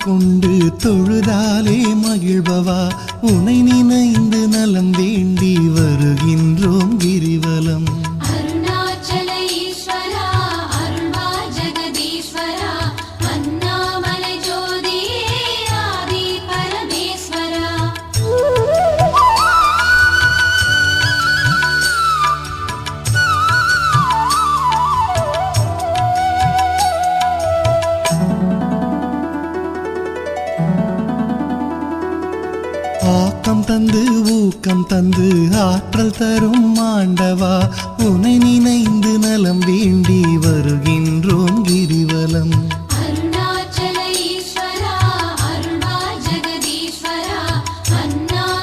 கொண்டு தொழுதாலே மகிழ்பவா உனை நினைந்து நலம் வேண்டி வருகின்றோம் கிரிவலம். அருணாச்சல ஈஸ்வரா அருள்வா ஜெகதீஸ்வரா அண்ணாமலை ஜோதியே ஆதி பரமேஸ்வரா. ஆக்கம் தந்து ஊக்கம் தந்து ஆற்றல் தரும் ஆண்டவா உனை நினைந்து நலம் வேண்டி வருகின்றோம் கிரிவலம்.